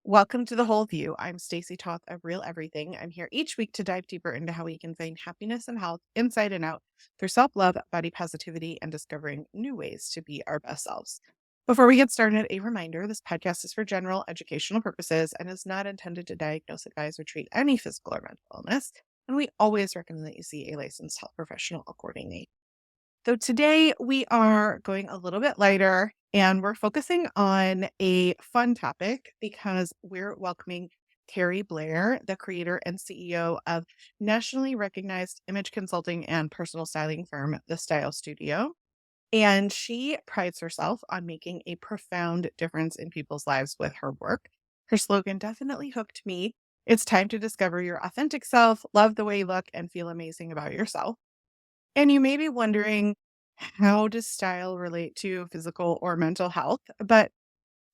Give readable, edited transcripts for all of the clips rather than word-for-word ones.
Welcome to The Whole View. I'm Stacy Toth of Real Everything. I'm here each week to dive deeper into how we can find happiness and health inside and out through self-love, body positivity, and discovering new ways to be our best selves. Before we get started, a reminder, this podcast is for general educational purposes and is not intended to diagnose, advise, or treat any physical or mental illness. And we always recommend that you see a licensed health professional accordingly. So today we are going a little bit lighter and we're focusing on a fun topic because we're welcoming Keri Blair, the creator and CEO of nationally recognized image consulting and personal styling firm, The Style Studio. And she prides herself on making a profound difference in people's lives with her work. Her slogan definitely hooked me. It's time to discover your authentic self, love the way you look, and feel amazing about yourself. And you may be wondering, how does style relate to physical or mental health? But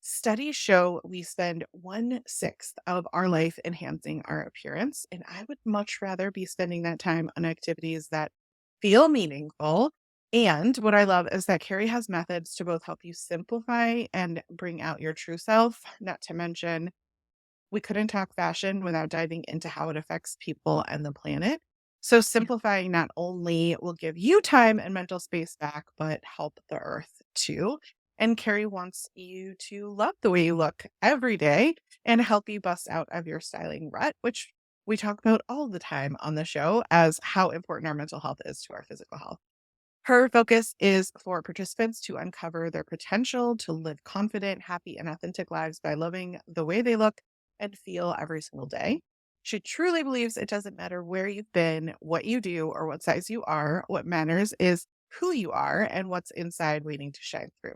studies show we spend 1/6 of our life enhancing our appearance. And I would much rather be spending that time on activities that feel meaningful. And what I love is that Carrie has methods to both help you simplify and bring out your true self, not to mention we couldn't talk fashion without diving into how it affects people and the planet. So Yeah. simplifying not only will give you time and mental space back, but help the earth too. And Carrie wants you to love the way you look every day and help you bust out of your styling rut, which we talk about all the time on the show as how important our mental health is to our physical health. Her focus is for participants to uncover their potential to live confident, happy, and authentic lives by loving the way they look and feel every single day. She truly believes it doesn't matter where you've been, what you do, or what size you are. What matters is who you are and what's inside waiting to shine through.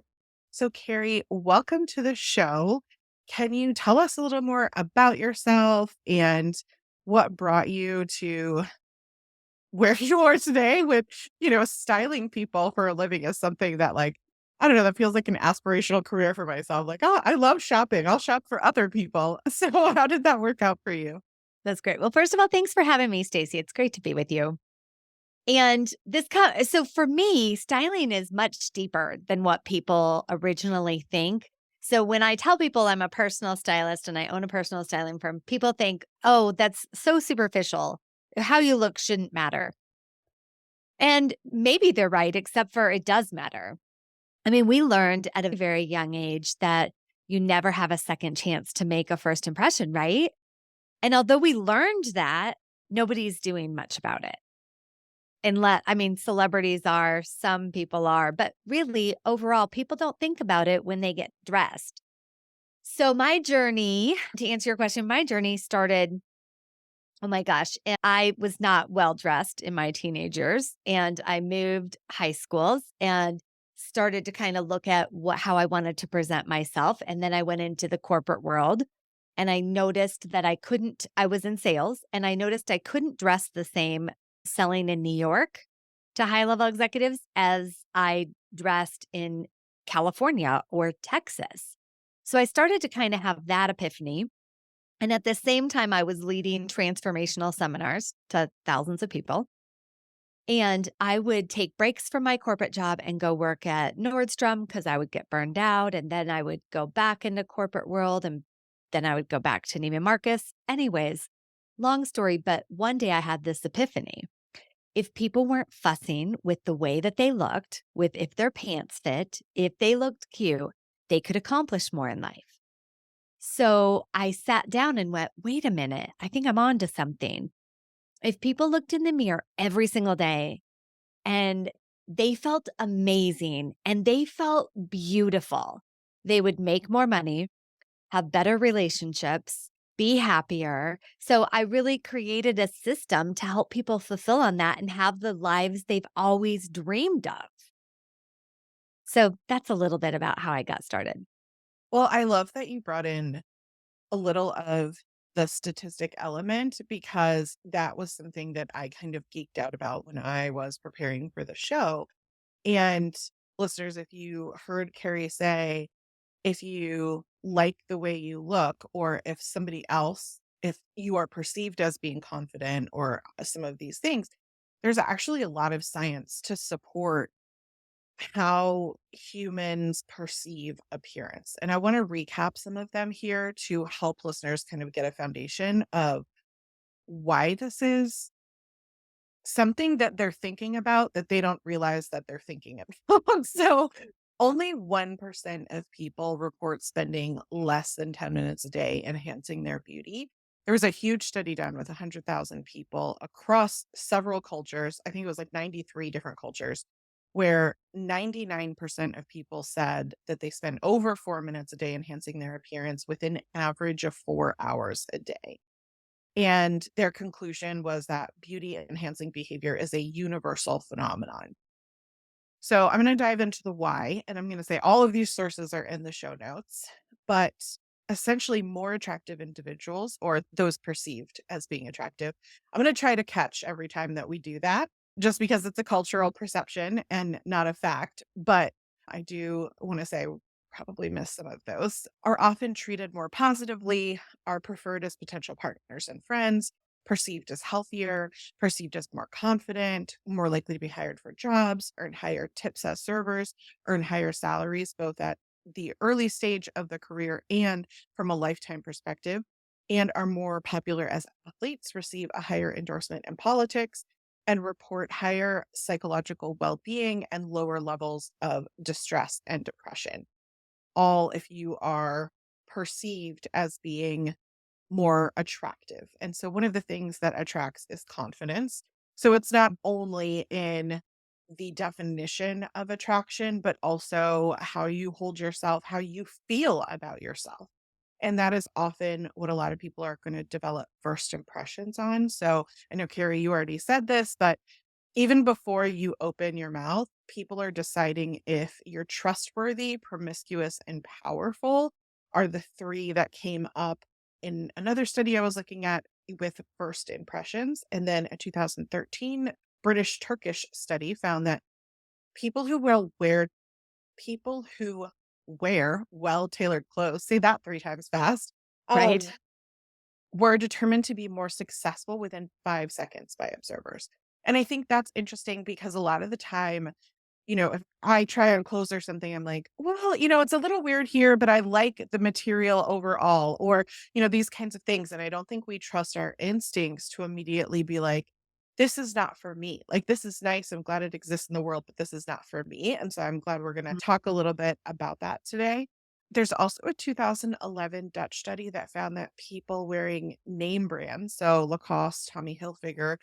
So, Carrie, welcome to the show. Can you tell us a little more about yourself and what brought you to where you are today with, styling people for a living is something that I don't know, that feels like an aspirational career for myself. Like, oh, I love shopping. I'll shop for other people. So how did that work out for you? That's great. Well, first of all, thanks for having me, Stacey. It's great to be with you. And so for me, styling is much deeper than what people originally think. So when I tell people I'm a personal stylist and I own a personal styling firm, people think, "Oh, that's so superficial. How you look shouldn't matter." And maybe they're right, except for it does matter. I mean, we learned at a very young age that you never have a second chance to make a first impression, right? And although we learned that, nobody's doing much about it. I mean, celebrities are, some people are, but really, overall, people don't think about it when they get dressed. So, my journey, to answer your question, my journey started, oh my gosh, and I was not well dressed in my teenage years. And I moved high schools and started to kind of look at how I wanted to present myself. And then I went into the corporate world and I noticed that I was in sales and I noticed I couldn't dress the same selling in New York to high level executives as I dressed in California or Texas. So I started to kind of have that epiphany. And at the same time, I was leading transformational seminars to thousands of people. And I would take breaks from my corporate job and go work at Nordstrom because I would get burned out. And then I would go back into corporate world and then I would go back to Neiman Marcus. Anyways, long story, but one day I had this epiphany. If people weren't fussing with the way that they looked, with if their pants fit, if they looked cute, they could accomplish more in life. So I sat down and went, wait a minute, I think I'm on to something. If people looked in the mirror every single day and they felt amazing and they felt beautiful, they would make more money, have better relationships, be happier. So I really created a system to help people fulfill on that and have the lives they've always dreamed of. So that's a little bit about how I got started. Well, I love that you brought in a little of the statistic element because that was something that I kind of geeked out about when I was preparing for the show. And listeners, if you heard Carrie say, if you like the way you look, or if somebody else, if you are perceived as being confident or some of these things, there's actually a lot of science to support how humans perceive appearance. And I want to recap some of them here to help listeners kind of get a foundation of why this is something that they're thinking about that they don't realize that they're thinking about. So, only 1% of people report spending less than 10 minutes a day enhancing their beauty. There was a huge study done with 100,000 people across several cultures. I think it was like 93 different cultures, where 99% of people said that they spend over 4 minutes a day enhancing their appearance with an average of 4 hours a day. And their conclusion was that beauty enhancing behavior is a universal phenomenon. So I'm going to dive into the why, and I'm going to say all of these sources are in the show notes, but essentially, more attractive individuals, or those perceived as being attractive, I'm going to try to catch every time that we do that, just because it's a cultural perception and not a fact. But I do want to say, probably miss some of those, are often treated more positively, are preferred as potential partners and friends, perceived as healthier, perceived as more confident, more likely to be hired for jobs, earn higher tips as servers, earn higher salaries, both at the early stage of the career and from a lifetime perspective, and are more popular as athletes, receive a higher endorsement in politics, and report higher psychological well being and lower levels of distress and depression. All if you are perceived as being more attractive. And so one of the things that attracts is confidence. So it's not only in the definition of attraction, but also how you hold yourself, how you feel about yourself. And that is often what a lot of people are going to develop first impressions on. So I know, Carrie, you already said this, but even before you open your mouth, people are deciding if you're trustworthy, promiscuous, and powerful are the three that came up in another study I was looking at with first impressions. And then a 2013 British Turkish study found that people who will wear people who wear well-tailored clothes, say that 3 times fast, Right. um, were determined to be more successful within 5 seconds by observers. And I think that's interesting because a lot of the time, if I try on clothes or something, I'm like, well, it's a little weird here, but I like the material overall, or, these kinds of things. And I don't think we trust our instincts to immediately be like, this is not for me. Like, this is nice. I'm glad it exists in the world, but this is not for me. And so I'm glad we're going to Mm. talk a little bit about that today. There's also a 2011 Dutch study that found that people wearing name brands, so Lacoste, Tommy Hilfiger,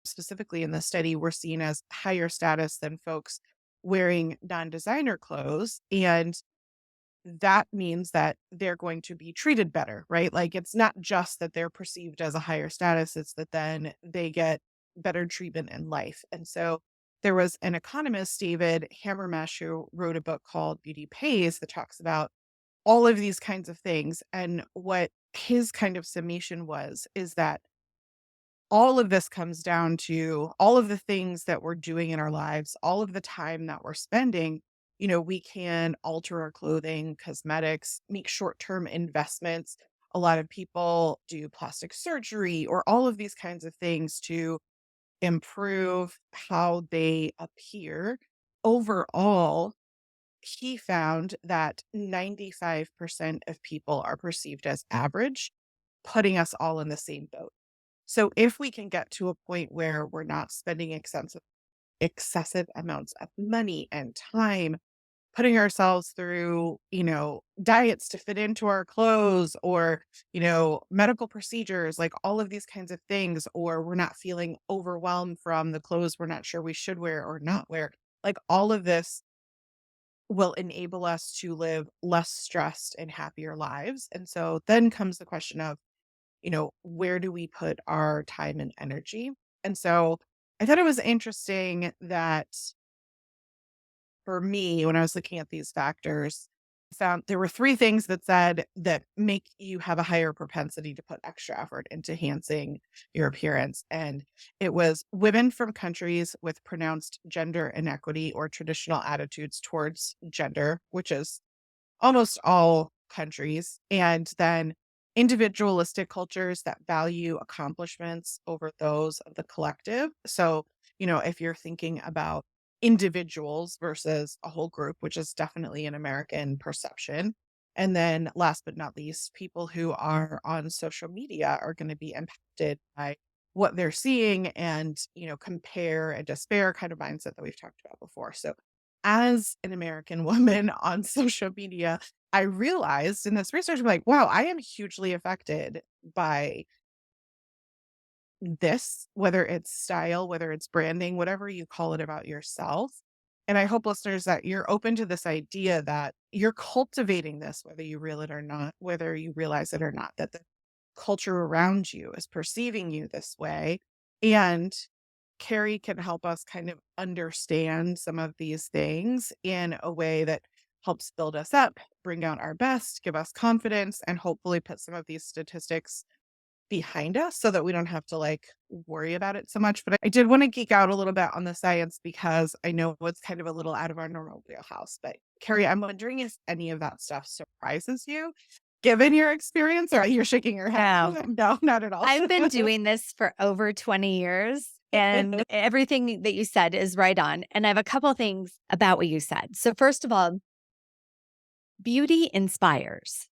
specifically in the study, were seen as higher status than folks wearing non-designer clothes, and that means that they're going to be treated better, right? Like, it's not just that they're perceived as a higher status, it's that then they get better treatment in life. And so there was an economist, David Hammermesh, who wrote a book called Beauty Pays that talks about all of these kinds of things. And what his kind of summation was is that all of this comes down to all of the things that we're doing in our lives, all of the time that we're spending. We can alter our clothing, cosmetics, make short term investments. A lot of people do plastic surgery or all of these kinds of things to improve how they appear. Overall, he found that 95% of people are perceived as average, putting us all in the same boat. So if we can get to a point where we're not spending excessive amounts of money and time putting ourselves through, diets to fit into our clothes, or, medical procedures, like all of these kinds of things, or we're not feeling overwhelmed from the clothes we're not sure we should wear or not wear, like all of this will enable us to live less stressed and happier lives. And so then comes the question of, where do we put our time and energy? And so I thought it was interesting that for me, when I was looking at these factors, I found there were three things that said that make you have a higher propensity to put extra effort into enhancing your appearance. And it was women from countries with pronounced gender inequity or traditional attitudes towards gender, which is almost all countries, and then individualistic cultures that value accomplishments over those of the collective. So, if you're thinking about individuals versus a whole group, which is definitely an American perception. And then last but not least, people who are on social media are going to be impacted by what they're seeing and, compare and despair kind of mindset that we've talked about before. So as an American woman on social media, I realized in this research, I'm like, wow, I am hugely affected by this, whether it's style, whether it's branding, whatever you call it about yourself. And I hope listeners that you're open to this idea that you're cultivating this, whether you real it or not, whether you realize it or not, that the culture around you is perceiving you this way. And Keri can help us kind of understand some of these things in a way that helps build us up, bring out our best, give us confidence, and hopefully put some of these statistics behind us so that we don't have to worry about it so much. But I did want to geek out a little bit on the science because I know it's kind of a little out of our normal wheelhouse. But Keri, I'm wondering if any of that stuff surprises you, given your experience, or you're shaking your head. No, No, not at all. I've been doing this for over 20 years, and everything that you said is right on. And I have a couple of things about what you said. So first of all, beauty inspires.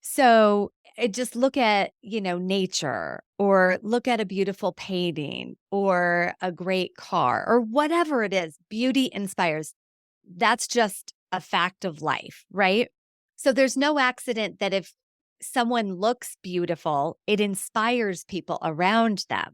So just look at, nature, or look at a beautiful painting or a great car or whatever it is. Beauty inspires. That's just a fact of life, right? So there's no accident that if someone looks beautiful, it inspires people around them.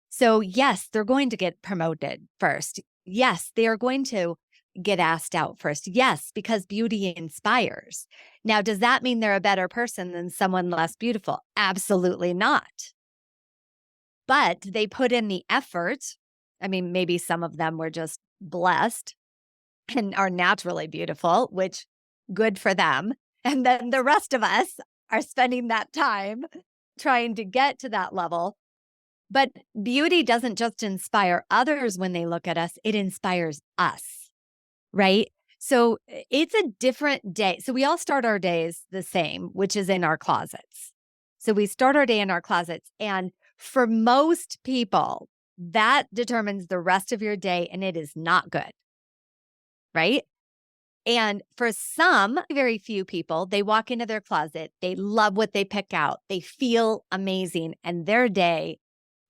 So yes, they're going to get promoted first. Yes, they are going to get asked out first. Yes, because beauty inspires. Now, does that mean they're a better person than someone less beautiful? Absolutely not. But they put in the effort. I mean, maybe some of them were just blessed and are naturally beautiful, which good for them. And then the rest of us are spending that time trying to get to that level. But beauty doesn't just inspire others when they look at us, it inspires us, right? So it's a different day. So we all start our days the same, which is in our closets. So we start our day in our closets. And for most people, that determines the rest of your day, and it is not good, right? And for some, very few people, they walk into their closet, they love what they pick out, they feel amazing, and their day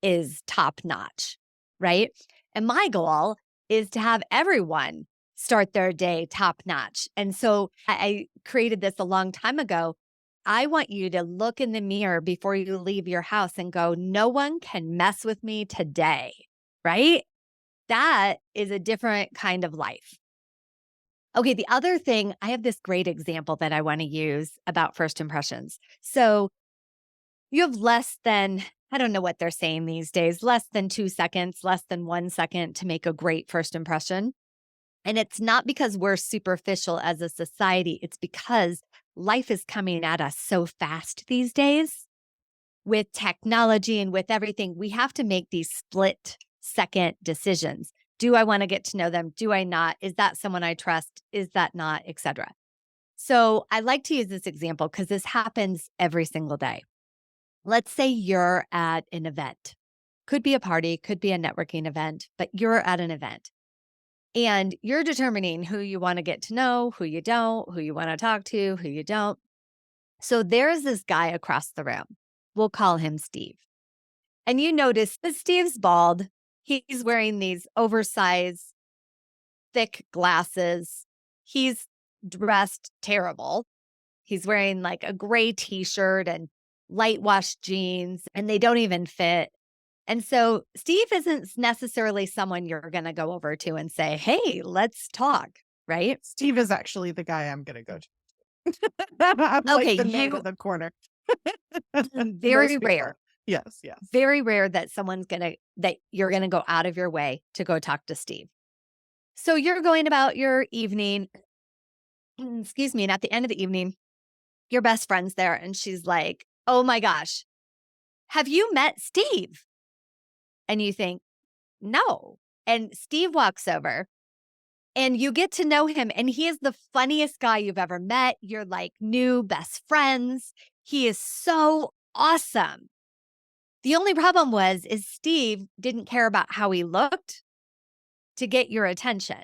is top notch, right? And my goal is to have everyone start their day top notch. And so I created this a long time ago. I want you to look in the mirror before you leave your house and go, no one can mess with me today, right? That is a different kind of life. Okay, the other thing, I have this great example that I want to use about first impressions. So you have less than, I don't know what they're saying these days, less than 2 seconds, less than 1 second to make a great first impression. And it's not because we're superficial as a society, it's because life is coming at us so fast these days with technology and with everything. We have to make these split second decisions. Do I want to get to know them? Do I not? Is that someone I trust? Is that not, etc. So I like to use this example because this happens every single day. Let's say you're at an event. Could be a party, could be a networking event, but you're at an event and you're determining who you want to get to know, who you don't, who you want to talk to, who you don't. So there's this guy across the room. We'll call him Steve. And you notice that Steve's bald. He's wearing these oversized, thick glasses. He's dressed terrible. He's wearing like a gray t-shirt and light wash jeans, and they don't even fit. And so Steve isn't necessarily someone you're going to go over to and say, hey, let's talk, right? Steve is actually the guy I'm going to go to. I'm like Okay, the nerd in the corner. very Most people rare, are. Yes, yes. very rare that that you're going to go out of your way to go talk to Steve. So you're going about your evening, excuse me, and at the end of the evening, your best friend's there and she's like, oh my gosh, have you met Steve? And you think, no. And Steve walks over and you get to know him, and he is the funniest guy you've ever met. You're like new best friends. He is so awesome. The only problem is Steve didn't care about how he looked to get your attention.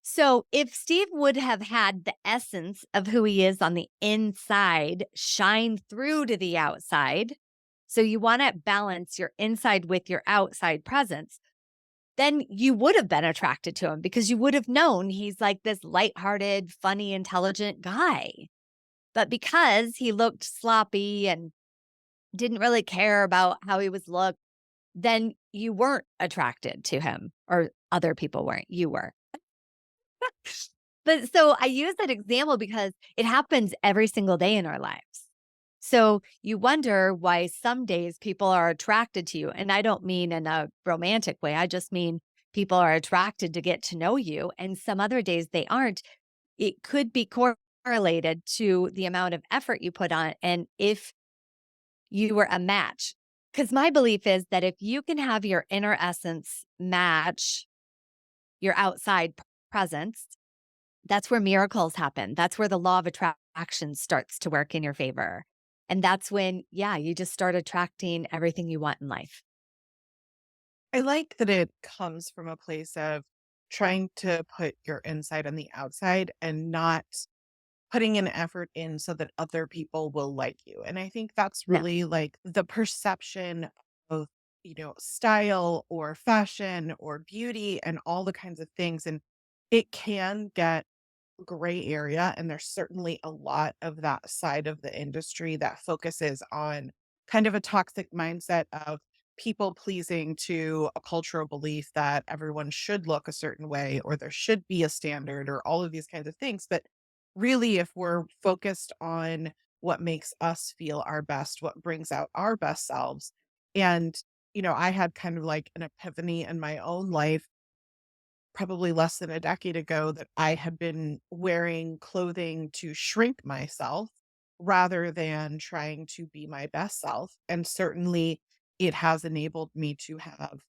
So if Steve would have had the essence of who he is on the inside shine through to the outside, so you want to balance your inside with your outside presence, then you would have been attracted to him because you would have known he's like this lighthearted, funny, intelligent guy. But because he looked sloppy and didn't really care about how he was looked, then you weren't attracted to him, or other people weren't. You were. But so I use that example because it happens every single day in our lives. So you wonder why some days people are attracted to you. And I don't mean in a romantic way, I just mean people are attracted to get to know you. And some other days they aren't. It could be correlated to the amount of effort you put on and if you were a match. Because my belief is that if you can have your inner essence match your outside presence, that's where miracles happen. That's where the law of attraction starts to work in your favor. And that's when, yeah, you just start attracting everything you want in life. I like that it comes from a place of trying to put your inside on the outside and not putting an effort in so that other people will like you. And I think that's No, really like the perception of, style or fashion or beauty and all the kinds of things. And it can get gray area, and there's certainly a lot of that side of the industry that focuses on kind of a toxic mindset of people pleasing to a cultural belief that everyone should look a certain way or there should be a standard or all of these kinds of things. But really, if we're focused on what makes us feel our best, what brings out our best selves, and I had kind of like an epiphany in my own life probably less than a decade ago that I had been wearing clothing to shrink myself rather than trying to be my best self. And certainly it has enabled me to have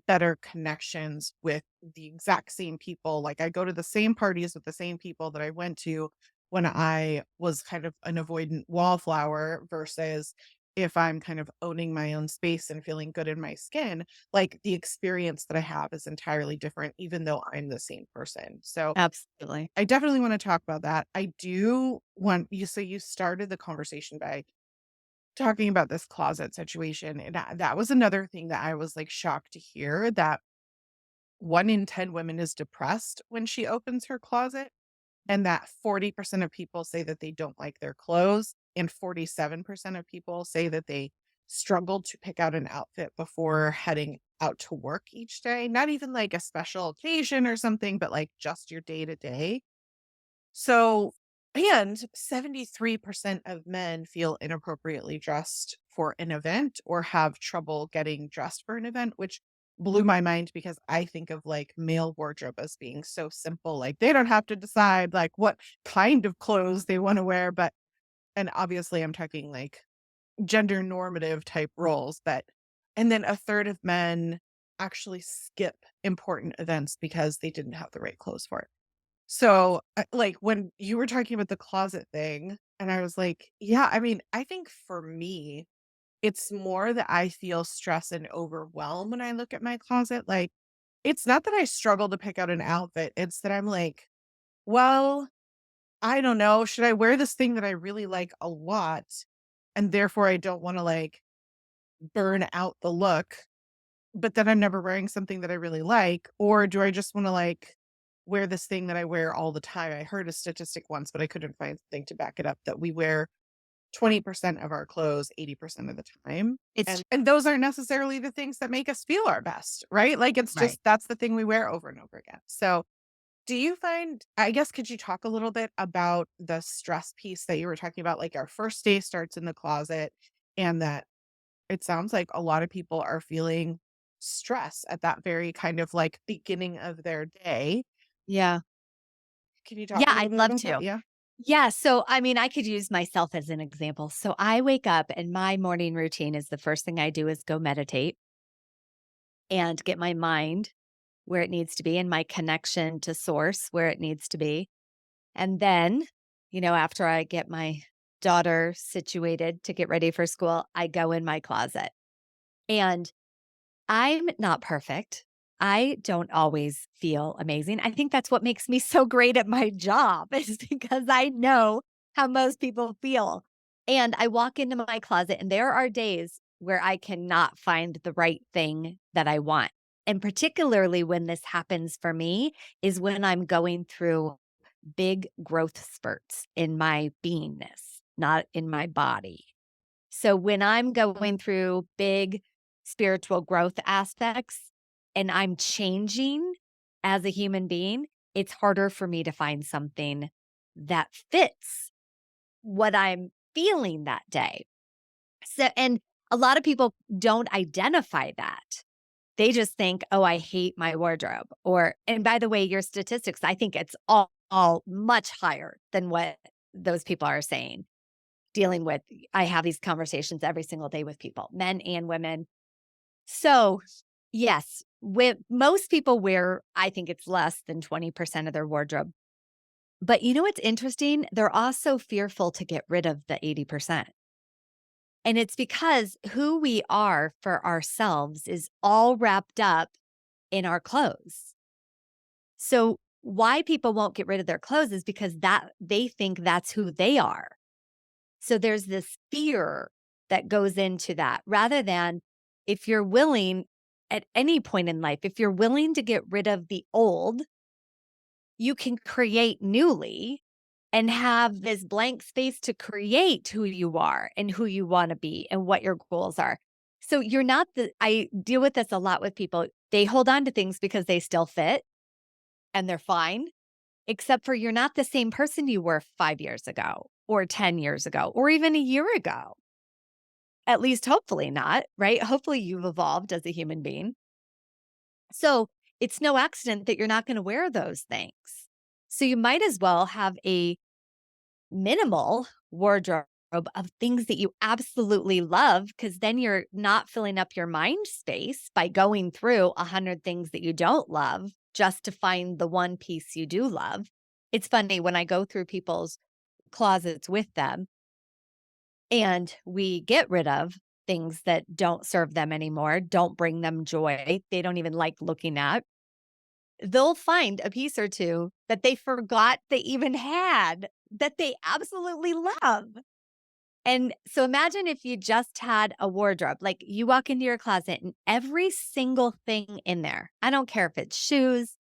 better connections with the exact same people. Like I go to the same parties with the same people that I went to when I was kind of an avoidant wallflower versus if I'm kind of owning my own space and feeling good in my skin, like the experience that I have is entirely different, even though I'm the same person. So absolutely. I definitely want to talk about that. I do want you, so you started the conversation by talking about this closet situation. And that was another thing that I was like shocked to hear that 1 in 10 women is depressed when she opens her closet, and that 40% of people say that they don't like their clothes, and 47% of people say that they struggle to pick out an outfit before heading out to work each day. Not even like a special occasion or something, but like just your day to day. So, and 73% of men feel inappropriately dressed for an event or have trouble getting dressed for an event, which blew my mind because I think of like male wardrobe as being so simple. Like they don't have to decide like what kind of clothes they want to wear. But, and obviously I'm talking like gender normative type roles, but, and then a third of men actually skip important events because they didn't have the right clothes for it. So, like, when you were talking about the closet thing, and I was like, yeah, I mean, I think for me, it's more that I feel stress and overwhelm when I look at my closet. Like, it's not that I struggle to pick out an outfit, it's that I'm like, well, I don't know, should I wear this thing that I really like a lot? And therefore, I don't want to like burn out the look, but then I'm never wearing something that I really like, or do I just wanna, like, wear this thing that I wear all the time? I heard a statistic once, but I couldn't find something to back it up, that we wear 20% of our clothes 80% of the time, It's and those aren't necessarily the things that make us feel our best, right? Like, it's right. just that's the thing we wear over and over again. So, do you find, I guess, could you talk a little bit about the stress piece that you were talking about? Like, our first day starts in the closet, and that it sounds like a lot of people are feeling stress at that very kind of like beginning of their day. Yeah. Can you talk Yeah, a little I'd bit love about that? to. Yeah. Yeah. So, I mean, I could use myself as an example. So, I wake up and my morning routine is the first thing I do is go meditate and get my mind where it needs to be and my connection to source where it needs to be. And then, after I get my daughter situated to get ready for school, I go in my closet. And I'm not perfect. I don't always feel amazing. I think that's what makes me so great at my job is because I know how most people feel. And I walk into my closet and there are days where I cannot find the right thing that I want. And particularly when this happens for me is when I'm going through big growth spurts in my beingness, not in my body. So when I'm going through big spiritual growth aspects and I'm changing as a human being, it's harder for me to find something that fits what I'm feeling that day. So, and a lot of people don't identify that. They just think, oh, I hate my wardrobe. Or, and by the way, your statistics, I think it's all much higher than what those people are saying dealing with. I have these conversations every single day with people, men and women. So, yes, with most people wear, I think it's less than 20% of their wardrobe. But you know what's interesting? They're also fearful to get rid of the 80%. And it's because who we are for ourselves is all wrapped up in our clothes. So, why people won't get rid of their clothes is because that they think that's who they are. So there's this fear that goes into that rather than if you're willing at any point in life, if you're willing to get rid of the old, you can create newly and have this blank space to create who you are and who you want to be and what your goals are. So you're not I deal with this a lot with people. They hold on to things because they still fit and they're fine, except for you're not the same person you were 5 years ago or 10 years ago or even a year ago. At least hopefully not, right? Hopefully you've evolved as a human being. So it's no accident that you're not going to wear those things. So you might as well have a minimal wardrobe of things that you absolutely love, because then you're not filling up your mind space by going through 100 things that you don't love just to find the one piece you do love. It's funny when I go through people's closets with them and we get rid of things that don't serve them anymore, don't bring them joy, they don't even like looking at, they'll find a piece or two that they forgot they even had that they absolutely love. And so imagine if you just had a wardrobe, like you walk into your closet and every single thing in there, I don't care if it's shoes,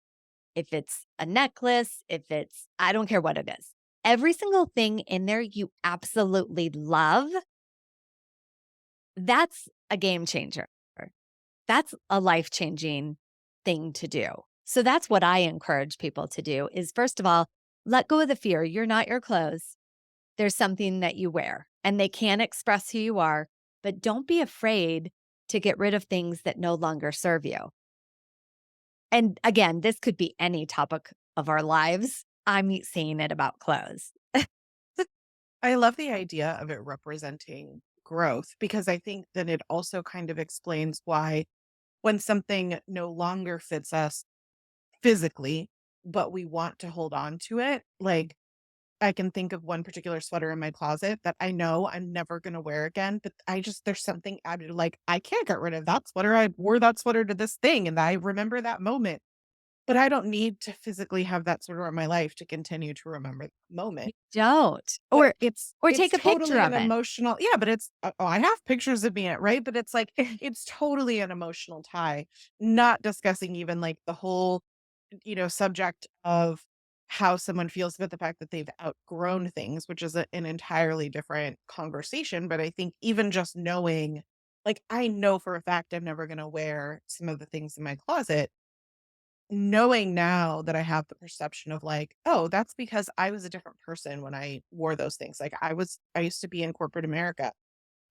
if it's a necklace, if it's, I don't care what it is. Every single thing in there you absolutely love. That's a game changer. That's a life-changing thing to do. So that's what I encourage people to do is first of all, let go of the fear. You're not your clothes. There's something that you wear and they can express who you are, but don't be afraid to get rid of things that no longer serve you. And again, this could be any topic of our lives. I'm saying it about clothes. I love the idea of it representing growth because I think that it also kind of explains why when something no longer fits us physically, but we want to hold on to it, like I can think of one particular sweater in my closet that I know I'm never gonna wear again, but I just there's something added like, I can't get rid of that sweater. I wore that sweater to this thing and I remember that moment. But I don't need to physically have that sweater in my life to continue to remember the You moment. don't. But Or it's take a picture totally an of it. emotional yeah, but it's oh, I have pictures of me in it, right? But it's like, it's totally an emotional tie, not discussing even, like, the whole, subject of how someone feels about the fact that they've outgrown things, which is an entirely different conversation, but I think even just knowing like, I know for a fact I'm never gonna wear some of the things in my closet, knowing now that I have the perception of like, "Oh, that's because I was a different person when I wore those things." Like, I used to be in corporate America,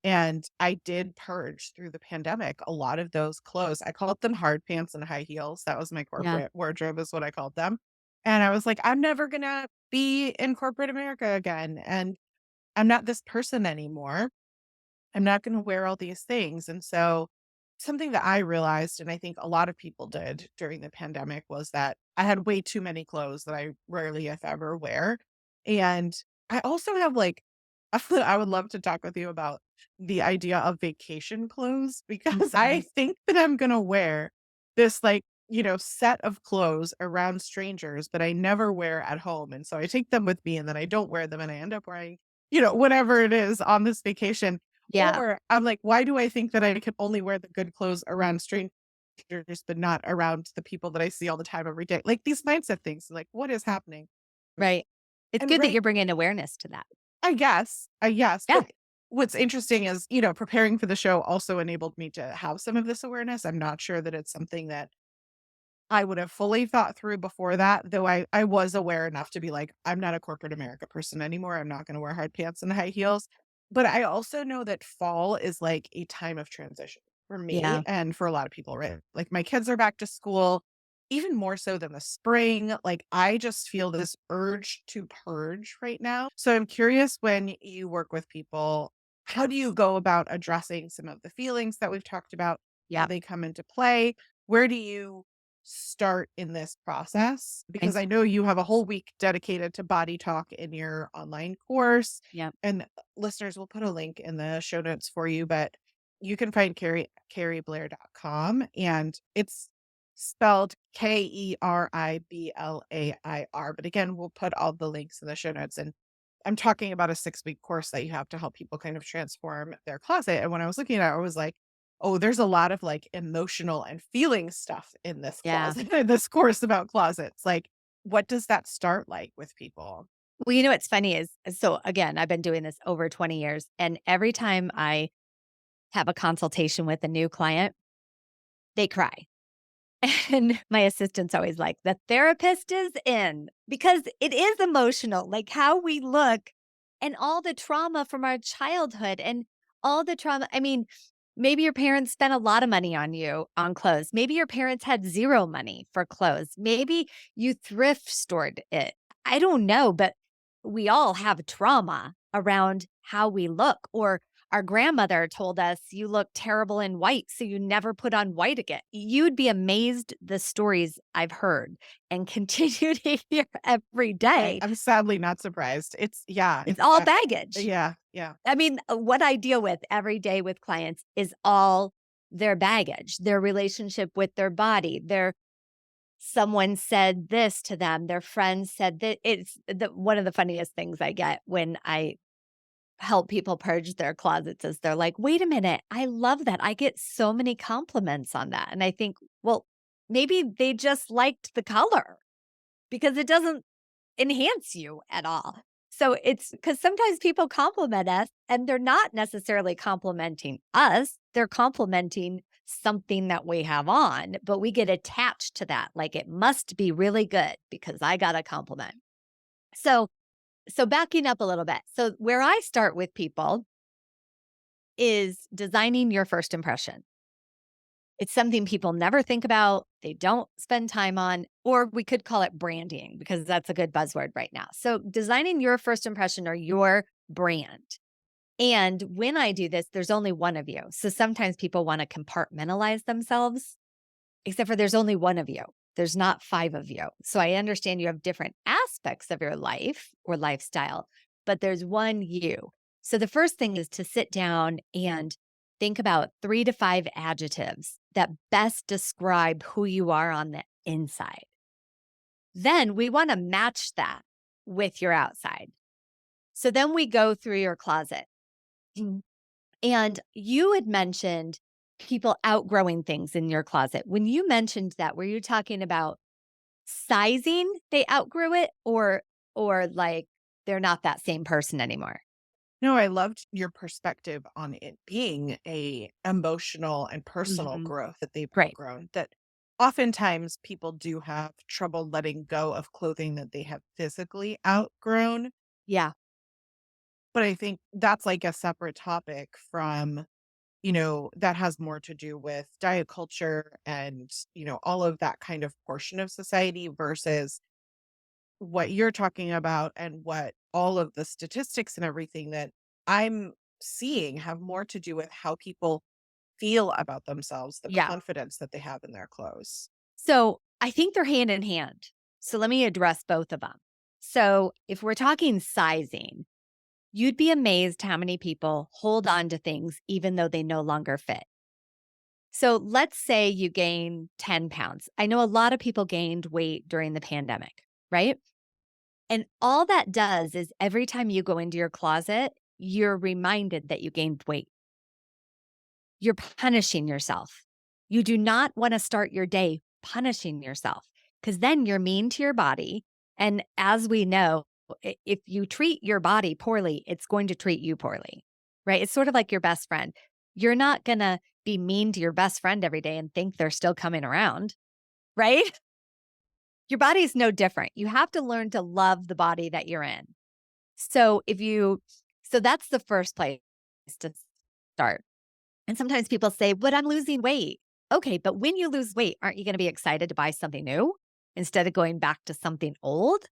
and I did purge through the pandemic a lot of those clothes. I called them hard pants and high heels. That was my Yeah. corporate wardrobe is what I called them. And I was like, "I'm never gonna be in corporate America again, and I'm not this person anymore. I'm not gonna wear all these things." And so something that I realized, and I think a lot of people did during the pandemic, was that I had way too many clothes that I rarely, if ever, wear. And I also have like, I would love to talk with you about the idea of vacation clothes because I Mhm. think that I'm gonna wear this like set of clothes around strangers that I never wear at home. And so I take them with me and then I don't wear them and I end up wearing, whatever it is on this vacation. Yeah, Or I'm like, why do I think that I can only wear the good clothes around strangers, but not around the people that I see all the time every day? Like these mindset things, like what is happening? right. It's And good that right, you're bringing awareness to that. I guess. Yeah, But what's interesting is, preparing for the show also enabled me to have some of this awareness. I'm not sure that it's something that I would have fully thought through before that, though I was aware enough to be like, I'm not a corporate America person anymore. I'm not gonna wear hard pants and high heels. But I also know that fall is like a time of transition for me yeah, and for a lot of people, right? Like my kids are back to school, even more so than the spring. Like I just feel this urge to purge right now. So I'm curious, when you work with people, how do you go about addressing some of the feelings that we've talked about, how yeah. they come into play? Where do you start in this process? Because Thanks. I know you have a whole week dedicated to body talk in your online course. Yeah. And listeners, will put a link in the show notes for you, but you can find keriblair.com and it's spelled Keriblair. But again, we'll put all the links in the show notes. And I'm talking about a 6-week course that you have to help people kind of transform their closet. And when I was looking at it, I was like, oh, there's a lot of like emotional and feeling stuff in this Yeah. closet, in this course about closets. Like, what does that start like with people? Well, you know what's funny is so again, I've been doing this over 20 years, and every time I have a consultation with a new client, they cry. And my assistant's always like, "The therapist is in," because it is emotional, like how we look and all the trauma from our childhood and all the trauma. I mean, maybe your parents spent a lot of money on you on clothes. Maybe your parents had 0 money for clothes. Maybe you thrift stored it. I don't know, but we all have trauma around how we look, or our grandmother told us, "You look terrible in white, so you never put on white again." You'd be amazed the stories I've heard and continue to hear every day. I'm sadly not surprised. It's It's all that. baggage. Yeah, yeah. I mean, what I deal with every day with clients is all their baggage, their relationship with their body, their someone said this to them, their friend said that. It's one of the funniest things I get when I help people purge their closets is they're like, "Wait a minute, I love that. I get so many compliments on that." And I think, well, maybe they just liked the color because it doesn't enhance you at all. So it's because sometimes people compliment us and they're not necessarily complimenting us, they're complimenting something that we have on, but we get attached to that. Like it must be really good because I got a compliment. So, so backing up a little bit. So where I start with people is designing your first impression. It's something people never think about, they don't spend time on, or we could call it branding because that's a good buzzword right now. So, designing your first impression or your brand. And when I do this, there's only one of you. So, sometimes people want to compartmentalize themselves, except for there's only one of you. There's not 5 of you. So, I understand you have different aspects of your life or lifestyle, but there's one you. So, the first thing is to sit down and think about 3 to 5 adjectives that best describe who you are on the inside. Then we want to match that with your outside. So then we go through your closet. Mm. And you had mentioned people outgrowing things in your closet. When you mentioned that, were you talking about sizing? They outgrew it, or like they're not that same person anymore? No, I loved your perspective on it being a emotional and personal Mhm. growth that they've Right. outgrown. That oftentimes people do have trouble letting go of clothing that they have physically outgrown. Yeah. But I think that's like a separate topic from, that has more to do with diet culture and, all of that kind of portion of society versus what you're talking about and what all of the statistics and everything that I'm seeing have more to do with how people feel about themselves, the Yeah. confidence that they have in their clothes. So I think they're hand in hand. So let me address both of them. So if we're talking sizing, you'd be amazed how many people hold on to things even though they no longer fit. So let's say you gain 10 pounds. I know a lot of people gained weight during the pandemic, right? And all that does is every time you go into your closet, you're reminded that you gained weight. You're punishing yourself. You do not want to start your day punishing yourself because then you're mean to your body. And as we know, if you treat your body poorly, it's going to treat you poorly, right? It's sort of like your best friend. You're not going to be mean to your best friend every day and think they're still coming around, right? Your body is no different. You have to learn to love the body that you're in. So so that's the first place to start. And sometimes people say, but I'm losing weight. Okay, but when you lose weight, aren't you going to be excited to buy something new instead of going back to something old?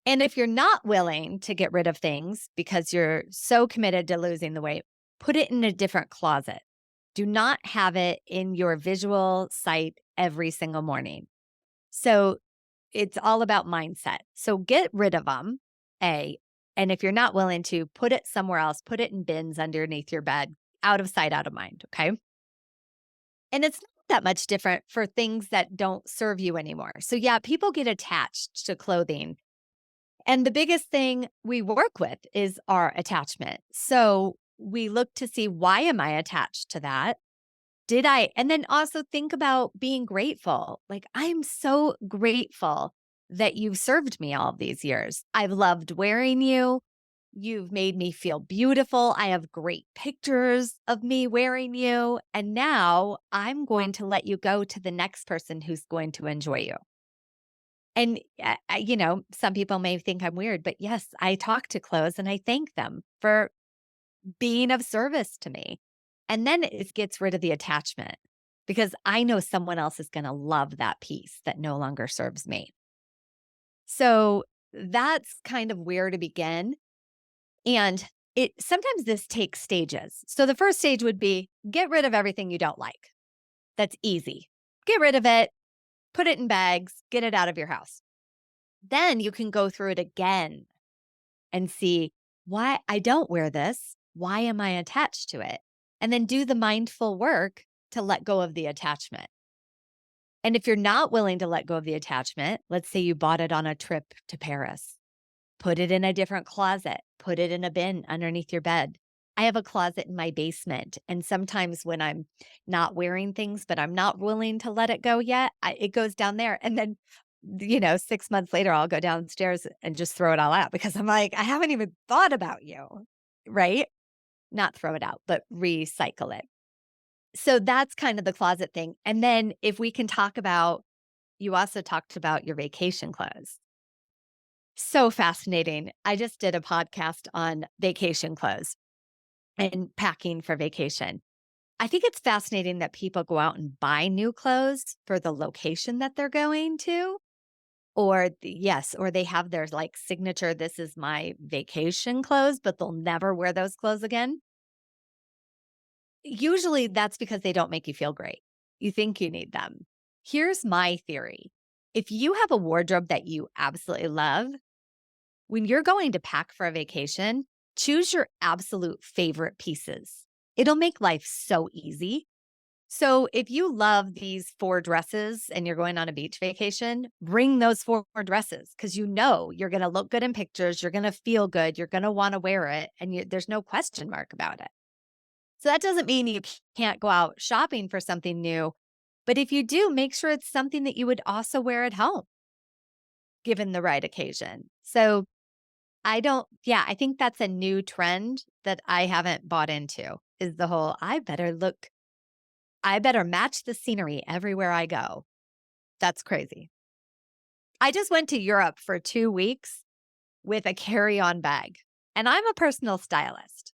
And if you're not willing to get rid of things because you're so committed to losing the weight, put it in a different closet. Do not have it in your visual sight every single morning. So it's all about mindset. So get rid of them, A. And if you're not willing to, put it somewhere else, put it in bins underneath your bed, out of sight, out of mind. Okay. And it's not that much different for things that don't serve you anymore. So, yeah, people get attached to clothing. And the biggest thing we work with is our attachment. So, we look to see, why am I attached to that? And then also think about being grateful. Like, I am so grateful that you've served me all of these years. I've loved wearing you. You've made me feel beautiful. I have great pictures of me wearing you. And now I'm going to let you go to the next person who's going to enjoy you. And, some people may think I'm weird, but yes, I talk to clothes and I thank them for being of service to me. And then it gets rid of the attachment because I know someone else is going to love that piece that no longer serves me. So that's kind of where to begin. And sometimes this takes stages. So the first stage would be get rid of everything you don't like. That's easy. Get rid of it, put it in bags, get it out of your house. Then you can go through it again and see, why I don't wear this. Why am I attached to it? And then do the mindful work to let go of the attachment. And if you're not willing to let go of the attachment, let's say you bought it on a trip to Paris. Put it in a different closet, put it in a bin underneath your bed. I have a closet in my basement. And sometimes when I'm not wearing things, but I'm not willing to let it go yet, it goes down there. And then, 6 months later, I'll go downstairs and just throw it all out because I'm like, I haven't even thought about you, right? Not throw it out, but recycle it. So that's kind of the closet thing. And then if we can talk about, you also talked about your vacation clothes. So fascinating. I just did a podcast on vacation clothes and packing for vacation. I think it's fascinating that people go out and buy new clothes for the location that they're going to, or they have their like signature, this is my vacation clothes, but they'll never wear those clothes again. Usually that's because they don't make you feel great. You think you need them. Here's my theory. If you have a wardrobe that you absolutely love, when you're going to pack for a vacation, choose your absolute favorite pieces. It'll make life so easy. So, if you love these 4 dresses and you're going on a beach vacation, bring those 4 dresses because you know you're going to look good in pictures, you're going to feel good, you're going to want to wear it, and there's no question mark about it. So, that doesn't mean you can't go out shopping for something new, but if you do, make sure it's something that you would also wear at home given the right occasion. So, I think that's a new trend that I haven't bought into is the whole, I better match the scenery everywhere I go. That's crazy. I just went to Europe for 2 weeks with a carry-on bag, and I'm a personal stylist,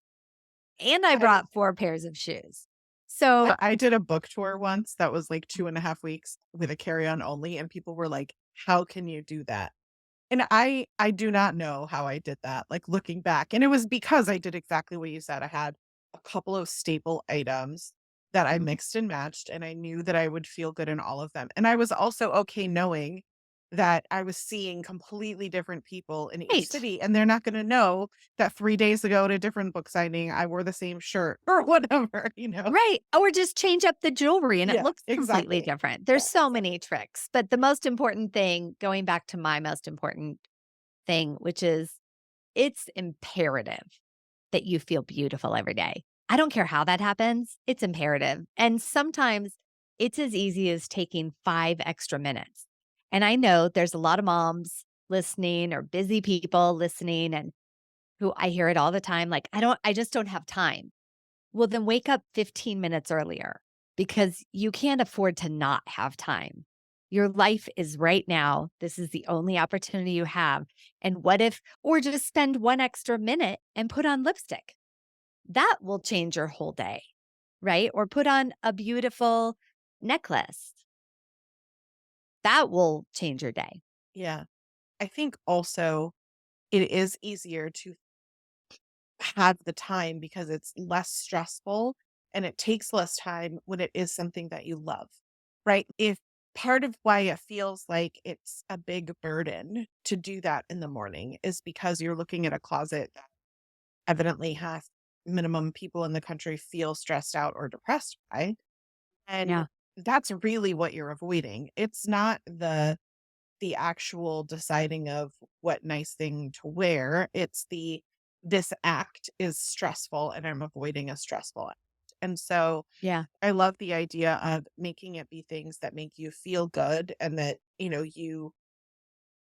and I I brought 4 pairs of shoes. So I did a book tour once that was like 2.5 weeks with a carry-on only, and people were like, "How can you do that?" And I do not know how I did that, like, looking back, and it was because I did exactly what you said. I had a couple of staple items that I mixed and matched, and I knew that I would feel good in all of them, and I was also okay knowing that I was seeing completely different people in each Right. city, and they're not gonna know that 3 days ago at a different book signing, I wore the same shirt or whatever, you know? Right. Or just change up the jewelry and it Yeah, looks completely exactly. different. Yeah, There's so exactly. many tricks. But the most important thing, going back to my most important thing, which is it's imperative that you feel beautiful every day. I don't care how that happens, it's imperative. And sometimes it's as easy as taking 5 extra minutes. And I know there's a lot of moms listening or busy people listening and who I hear it all the time like, I just don't have time. Well, then wake up 15 minutes earlier because you can't afford to not have time. Your life is right now. This is the only opportunity you have. And what if, or just spend 1 extra minute and put on lipstick? That will change your whole day, right? Or put on a beautiful necklace. That will change your day. Yeah. I think also it is easier to have the time because it's less stressful and it takes less time when it is something that you love, right? If part of why it feels like it's a big burden to do that in the morning is because you're looking at a closet that evidently has minimum people in the country feel stressed out or depressed by. And Yeah. that's really what you're avoiding. It's not the actual deciding of what nice thing to wear. It's the this act is stressful and I'm avoiding a stressful act. And so Yeah. I love the idea of making it be things that make you feel good and that, you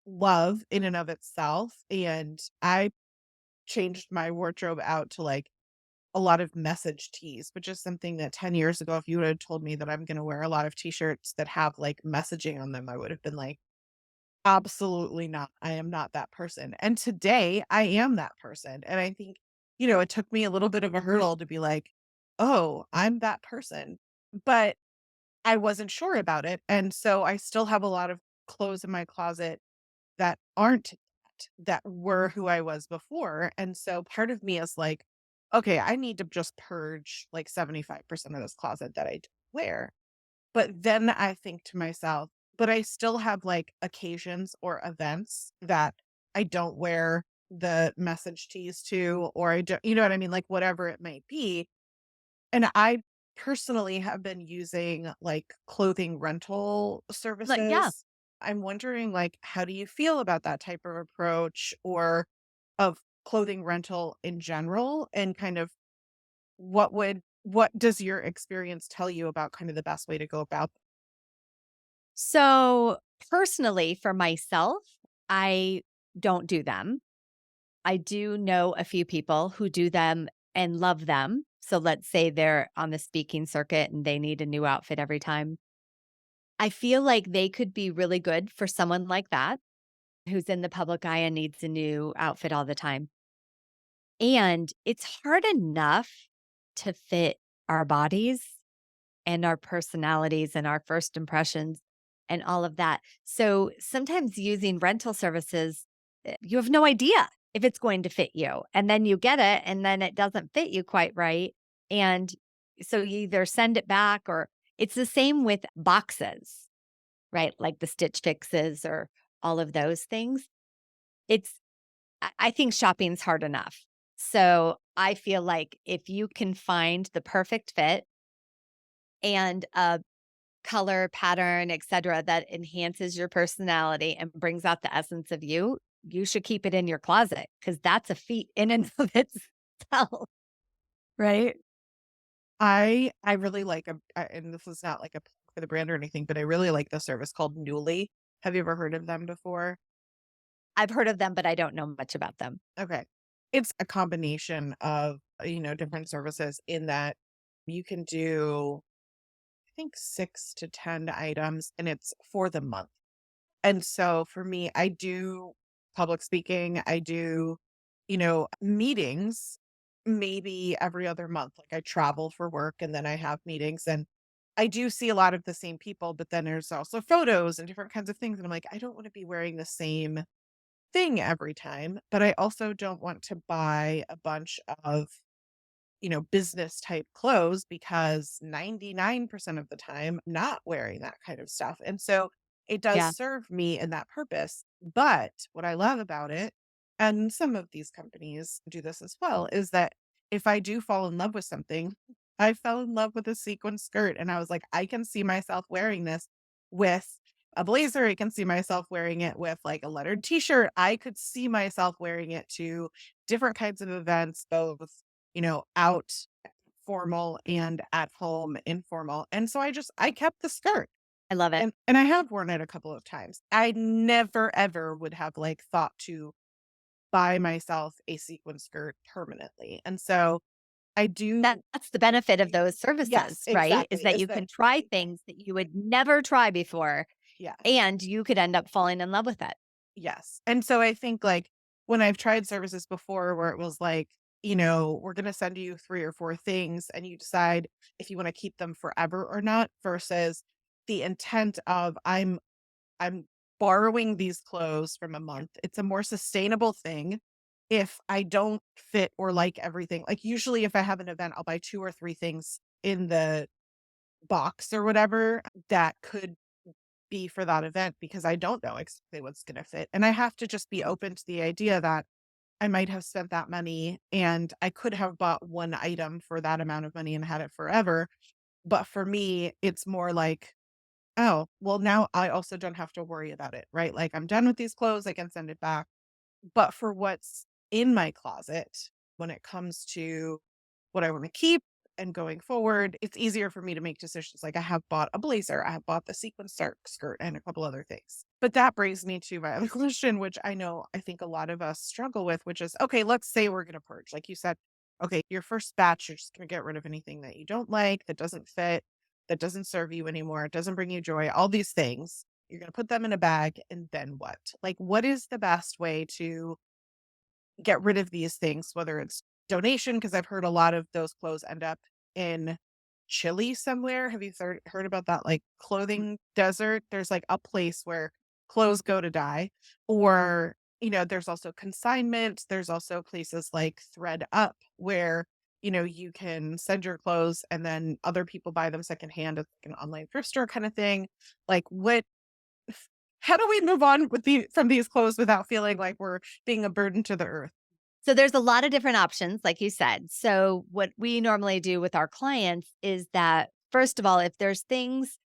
love in and of itself. And I changed my wardrobe out to like a lot of message tees, which is something that 10 years ago, if you would have told me that I'm going to wear a lot of t-shirts that have like messaging on them, I would have been like, absolutely not. I am not that person. And today I am that person. And I think, it took me a little bit of a hurdle to be like, oh, I'm that person. But I wasn't sure about it. And so I still have a lot of clothes in my closet that aren't that were who I was before. And so part of me is like, okay, I need to just purge like 75% of this closet that I don't wear. But then I think to myself, but I still have, like, occasions or events that I don't wear the message tees to, or I don't, you know what I mean? Like, whatever it might be. And I personally have been using, like, clothing rental Like, yeah. services. I'm wondering, like, how do you feel about that type of approach or of clothing rental in general? And kind of what does your experience tell you about kind of the best way to go about. So personally, for myself, I don't do them. I do know a few people who do them and love them. So let's say they're on the speaking circuit and they need a new outfit every time. I feel like they could be really good for someone like that who's in the public eye and needs a new outfit all the time. And it's hard enough to fit our bodies and our personalities and our first impressions and all of that. So sometimes using rental services, you have no idea if it's going to fit you. And then you get it and then it doesn't fit you quite right. And so you either send it back or it's the same with boxes, right? Like the Stitch Fixes or all of those things. It's, I think shopping's hard enough. So I feel like if you can find the perfect fit and a color, pattern, etcetera, that enhances your personality and brings out the essence of you, you should keep it in your closet because that's a feat in and of itself, right? I really like and this is not like a plug for the brand or anything, but I really like the service called Newly. Have you ever heard of them before? I've heard of them, but I don't know much about them. Okay. It's a combination of, different services in that you can do, I think 6 to 10 items and it's for the month. And so for me, I do public speaking, I do, meetings maybe every other month. Like I travel for work and then I have meetings and I do see a lot of the same people, but then there's also photos and different kinds of things. And I'm like, I don't want to be wearing the same thing every time, but I also don't want to buy a bunch of, business type clothes because 99% of the time I'm not wearing that kind of stuff. And so it does Yeah. serve me in that purpose. But what I love about it, and some of these companies do this as well, is that if I do fall in love with something, I fell in love with a sequin skirt and I was like, I can see myself wearing this with a blazer. I can see myself wearing it with like a lettered t-shirt. I could see myself wearing it to different kinds of events, both, out formal and at home informal. And so I kept the skirt I love it. and I have worn it a couple of times. I never ever would have like thought to buy myself a sequin skirt permanently. And so I do. That's the benefit of those Yes, services, right? Is exactly. that Is you that can try things that you would never try before, yes. and you could end up falling in love with it. Yes. And so I think like when I've tried services before where it was like, we're going to send you 3 or 4 things and you decide if you want to keep them forever or not versus the intent of I'm borrowing these clothes from a month. It's a more sustainable thing. If I don't fit or like everything, like usually if I have an event, I'll buy 2 or 3 things in the box or whatever that could be for that event because I don't know exactly what's going to fit. And I have to just be open to the idea that I might have spent that money and I could have bought one item for that amount of money and had it forever. But for me, it's more like, oh, well, now I also don't have to worry about it, right? Like I'm done with these clothes, I can send it back. But for what's in my closet, when it comes to what I want to keep and going forward, it's easier for me to make decisions. Like I have bought a blazer, I have bought the sequin skirt and a couple other things. But that brings me to my other question, which I think a lot of us struggle with, which is okay, let's say we're going to purge. Like you said, okay, your first batch, you're just going to get rid of anything that you don't like, that doesn't fit, that doesn't serve you anymore, it doesn't bring you joy, all these things. You're going to put them in a bag and then what? Like, what is the best way to get rid of these things, whether it's donation, because I've heard a lot of those clothes end up in Chile somewhere. Have you heard about that like clothing desert? There's like a place where clothes go to die. Or, there's also consignment. There's also places like Thread Up where, you can send your clothes and then other people buy them secondhand. It's like an online thrift store kind of thing. Like what how do we move on with from these clothes without feeling like we're being a burden to the earth? So there's a lot of different options, like you said. So what we normally do with our clients is that, first of all, if there's things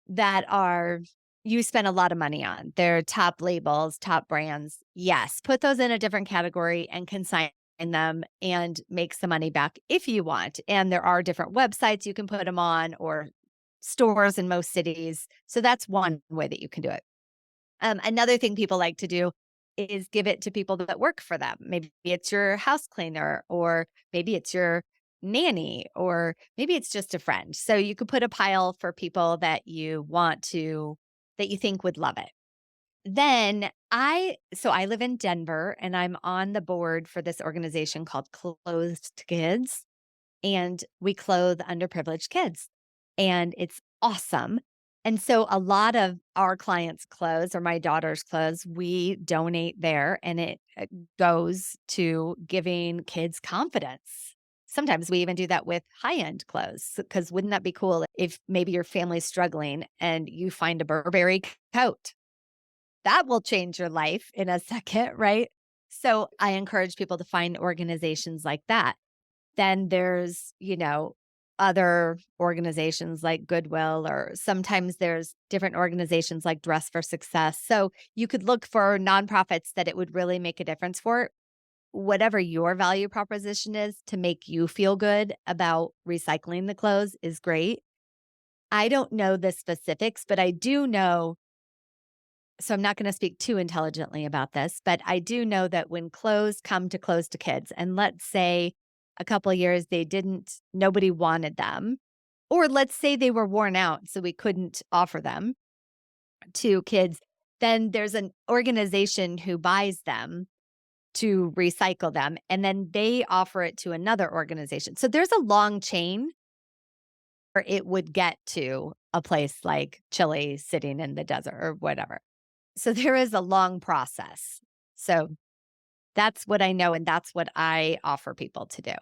that are you spend a lot of money on, they're top labels, top brands, yes, put those in a different category and consign them and make some money back if you want. And there are different websites you can put them on or stores in most cities. So that's one way that you can do it. Another thing people like to do is give it to people that work for them. Maybe it's your house cleaner, or maybe it's your nanny, or maybe it's just a friend. So you could put a pile for people that you think would love it. So I live in Denver and I'm on the board for this organization called Clothed Kids, and we clothe underprivileged kids. And it's awesome. And so a lot of our clients' clothes or my daughter's clothes, we donate there and it goes to giving kids confidence. Sometimes we even do that with high-end clothes because wouldn't that be cool if maybe your family's struggling and you find a Burberry coat? That will change your life in a second, right? So I encourage people to find organizations like that. Then there's, other organizations like Goodwill, or sometimes there's different organizations like Dress for Success. So you could look for nonprofits that it would really make a difference for. Whatever your value proposition is to make you feel good about recycling the clothes is great. I don't know the specifics, but I do know. So I'm not going to speak too intelligently about this, but I do know that when clothes come to close to kids, and let's say a couple of years nobody wanted them, or let's say they were worn out, so we couldn't offer them to kids, then there's an organization who buys them to recycle them, and then they offer it to another organization. So there's a long chain where it would get to a place like Chile sitting in the desert or whatever. So there is a long process. So that's what I know, and that's what I offer people to do.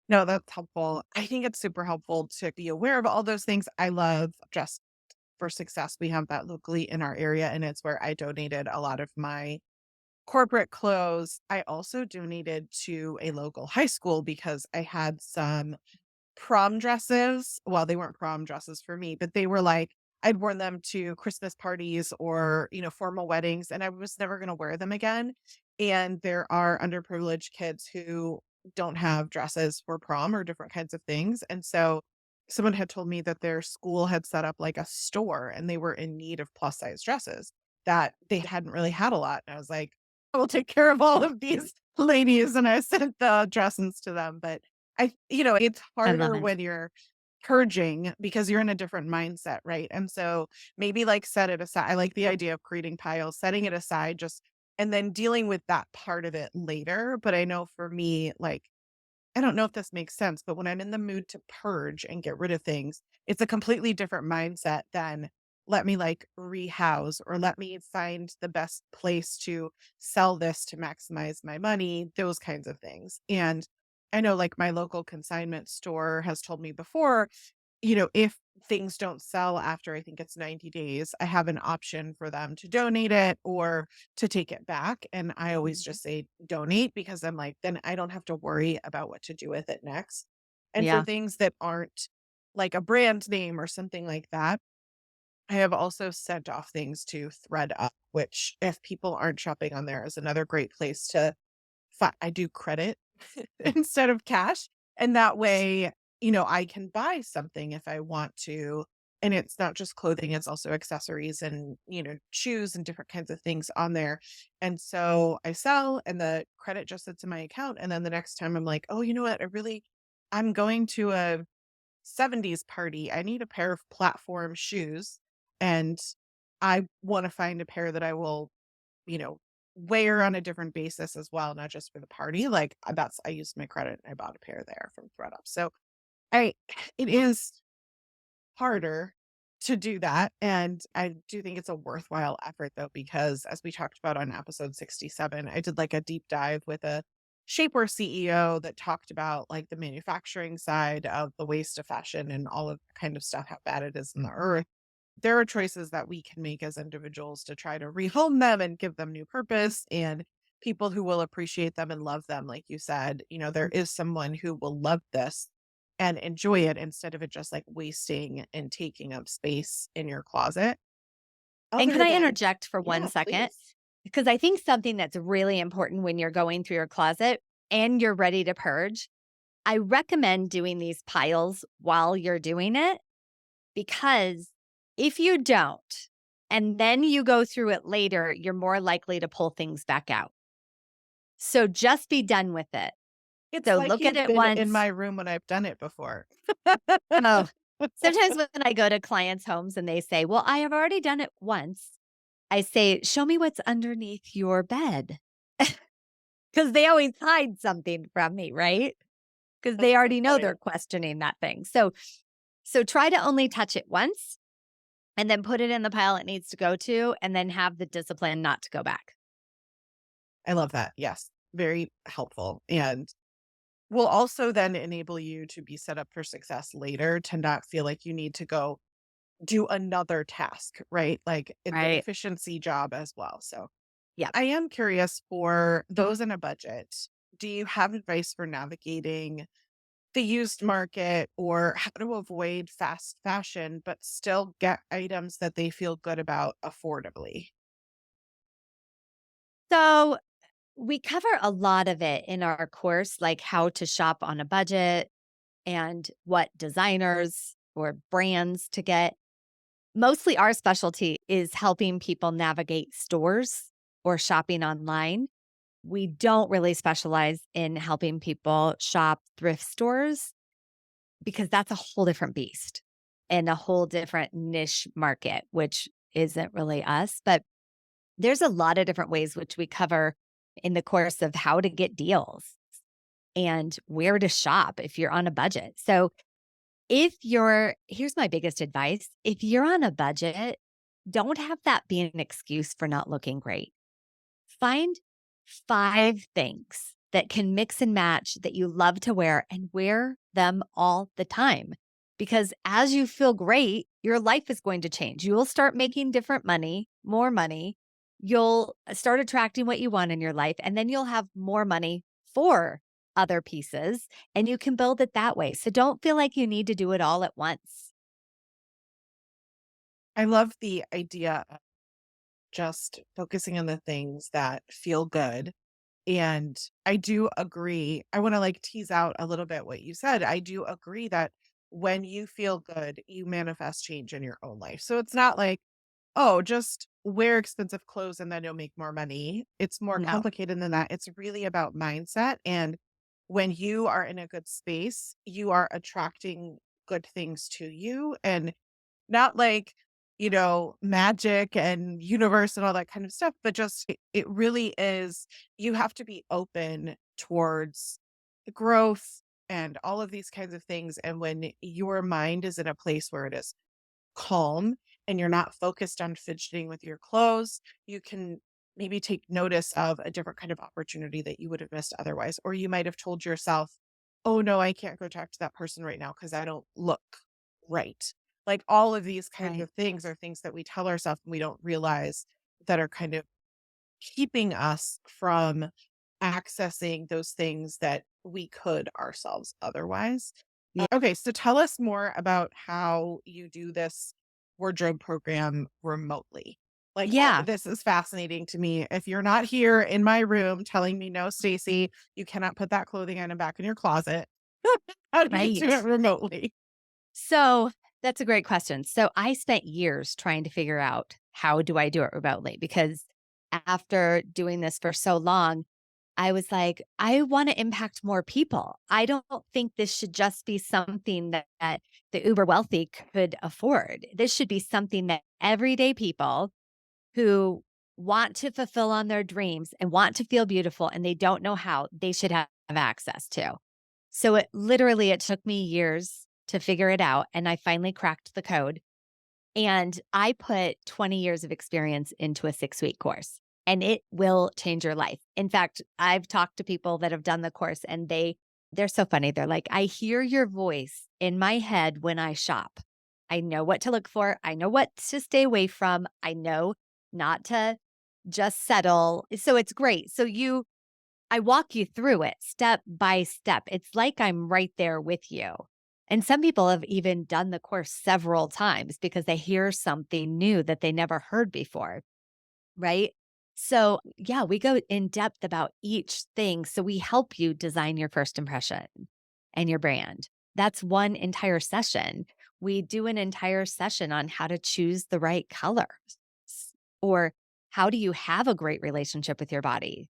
No, that's helpful. I think it's super helpful to be aware of all those things. I love just for Success. We have that locally in our area, and it's where I donated a lot of my corporate clothes. I also donated to a local high school because I had some prom dresses. Well, they weren't prom dresses for me, but they were like I'd worn them to Christmas parties or, formal weddings, and I was never going to wear them again. And there are underprivileged kids who don't have dresses for prom or different kinds of things. And so someone had told me that their school had set up like a store and they were in need of plus size dresses that they hadn't really had a lot. And I was like, I will take care of all of these ladies. And I sent the dresses to them. But it's I love harder it. when you're purging because you're in a different mindset, right? And so maybe like set it aside. I like the idea of creating piles, setting it aside just and then dealing with that part of it later. But I know for me, like I don't know if this makes sense, but when I'm in the mood to purge and get rid of things, it's a completely different mindset than let me like rehouse or let me find the best place to sell this to maximize my money, those kinds of things. And I know like my local consignment store has told me before, if things don't sell after I think it's 90 days, I have an option for them to donate it or to take it back. And I always Mhm. just say donate because I'm like, then I don't have to worry about what to do with it next. And for Yeah. things that aren't like a brand name or something like that, I have also sent off things to ThreadUp, which if people aren't shopping on there is another great place to I do credit instead of cash, and that way, I can buy something if I want to, and it's not just clothing, it's also accessories and, shoes and different kinds of things on there, and so I sell and the credit just sits in my account, and then the next time I'm like, "Oh, you know what? I'm going to a '70s party. I need a pair of platform shoes, and I wanna find a pair that I will you know, wear on a different basis as well, not just for the party. Like I used my credit and I bought a pair there from ThreadUp. So I it is harder to do that. And I do think it's a worthwhile effort though, because as we talked about on episode 67, I did like a deep dive with a shapewear CEO that talked about like the manufacturing side of the waste of fashion and all of the kind of stuff, how bad it is in the earth. There are choices that we can make as individuals to try to rehome them and give them new purpose and people who will appreciate them and love them. Like you said, there is someone who will love this and enjoy it instead of it just like wasting and taking up space in your closet. And can Other I than, interject for one yeah, second? please. Because I think something that's really important when you're going through your closet and you're ready to purge, I recommend doing these piles while you're doing it because if you don't, and then you go through it later, you're more likely to pull things back out. So just be done with it. It's So like look at you've it been in once. my room when I've done it before. Oh, sometimes when I go to clients' homes and they say, well, I have already done it once, I say, show me what's underneath your bed. Because they always hide something from me, right? Because That's they so already know funny. they're questioning that thing. So try to only touch it once and then put it in the pile it needs to go to, and then have the discipline not to go back. I love that. Yes. Very helpful. And will also then enable you to be set up for success later to not feel like you need to go do another task, right? Like it's an Right. efficiency job as well. So Yeah. I am curious for those in a budget, do you have advice for navigating the used market or how to avoid fast fashion, but still get items that they feel good about affordably? So we cover a lot of it in our course, like how to shop on a budget and what designers or brands to get. Mostly our specialty is helping people navigate stores or shopping online. We don't really specialize in helping people shop thrift stores because that's a whole different beast and a whole different niche market, which isn't really us. But there's a lot of different ways which we cover in the course of how to get deals and where to shop if you're on a budget. So here's my biggest advice. If you're on a budget, don't have that be an excuse for not looking great. Find 5 things that can mix and match that you love to wear and wear them all the time. because as you feel great, your life is going to change. You will start making different money, more money. You'll start attracting what you want in your life, and then you'll have more money for other pieces, and you can build it that way. So don't feel like you need to do it all at once. I love the idea of just focusing on the things that feel good. And I do agree. I want to like tease out a little bit what you said. I do agree that when you feel good, you manifest change in your own life. So it's not like, oh, just wear expensive clothes and then you'll make more money. It's more No, complicated than that. It's really about mindset. And when you are in a good space, you are attracting good things to you. And not like, magic and universe and all that kind of stuff, but just it really is you have to be open towards growth and all of these kinds of things. And when your mind is in a place where it is calm and you're not focused on fidgeting with your clothes, you can maybe take notice of a different kind of opportunity that you would have missed otherwise. Or you might have told yourself, oh no, I can't go talk to that person right now because I don't look right. Like all of these kinds right. of things are things that we tell ourselves and we don't realize that are kind of keeping us from accessing those things that we could ourselves otherwise. Yeah. Okay, so tell us more about how you do this wardrobe program remotely. Like, Yeah, this is fascinating to me. If you're not here in my room telling me, no, Stacy, you cannot put that clothing on and back in your closet. How do you do it right. remotely? So that's a great question. So I spent years trying to figure out how do I do it remotely because after doing this for so long, I was like, I want to impact more people. I don't think this should just be something that the uber wealthy could afford. This should be something that everyday people who want to fulfill on their dreams and want to feel beautiful and they don't know how, they should have access to. So it took me years to figure it out and I finally cracked the code and I put 20 years of experience into a 6-week course and it will change your life. In fact, I've talked to people that have done the course and they're so funny. They're like, I hear your voice in my head when I shop. I know what to look for. I know what to stay away from. I know not to just settle. So it's great. I walk you through it step by step. It's like I'm right there with you. And some people have even done the course several times because they hear something new that they never heard before, right? So, yeah, we go in depth about each thing. So, we help you design your first impression and your brand. That's one entire session. We do an entire session on how to choose the right colors or how do you have a great relationship with your body?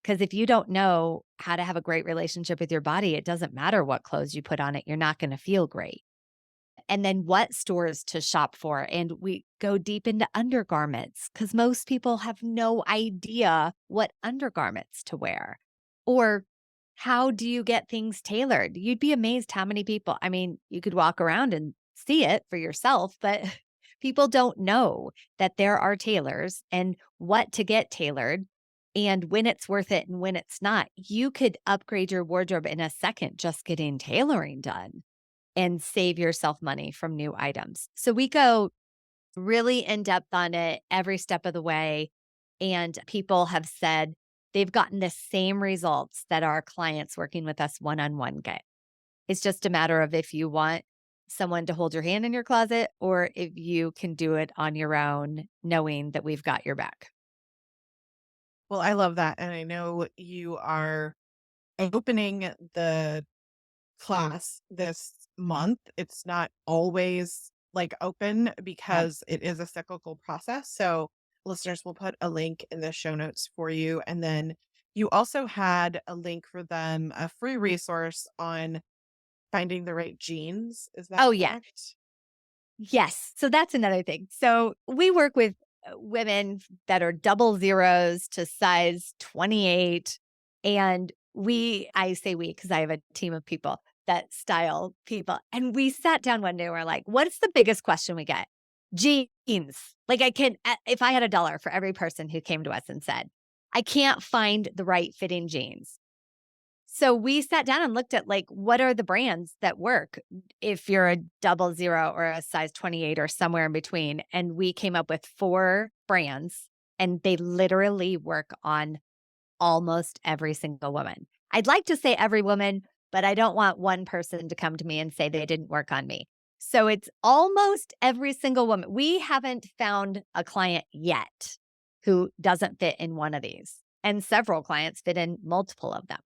Because if you don't know how to have a great relationship with your body, it doesn't matter what clothes you put on it, you're not going to feel great. And then what stores to shop for. And we go deep into undergarments because most people have no idea what undergarments to wear. Or how do you get things tailored? You'd be amazed how many people, I mean, you could walk around and see it for yourself, but people don't know that there are tailors and what to get tailored and when it's worth it and when it's not. You could upgrade your wardrobe in a second just getting tailoring done and save yourself money from new items. So we go really in depth on it every step of the way. And people have said they've gotten the same results that our clients working with us one on one get. It's just a matter of if you want someone to hold your hand in your closet or if you can do it on your own, knowing that we've got your back. Well, I love that. And I know you are opening the class this month. It's not always like open Yeah. because it is a cyclical process. So listeners will put a link in the show notes for you. And then you also had a link for them, a free resource on finding the right jeans. Is that Oh, yeah. correct? Yes. So that's another thing. So we work with women that are double zeros to size 28. And I say we because I have a team of people that style people. And we sat down one day and we're like, what's the biggest question we get? Jeans. Like, if I had $1 for every person who came to us and said, I can't find the right fitting jeans. So we sat down and looked at like what are the brands that work if you're a 00 or a size 28 or somewhere in between. And we came up with 4 brands and they literally work on almost every single woman. I'd like to say every woman, but I don't want one person to come to me and say they didn't work on me. So it's almost every single woman. We haven't found a client yet who doesn't fit in one of these, and several clients fit in multiple of them.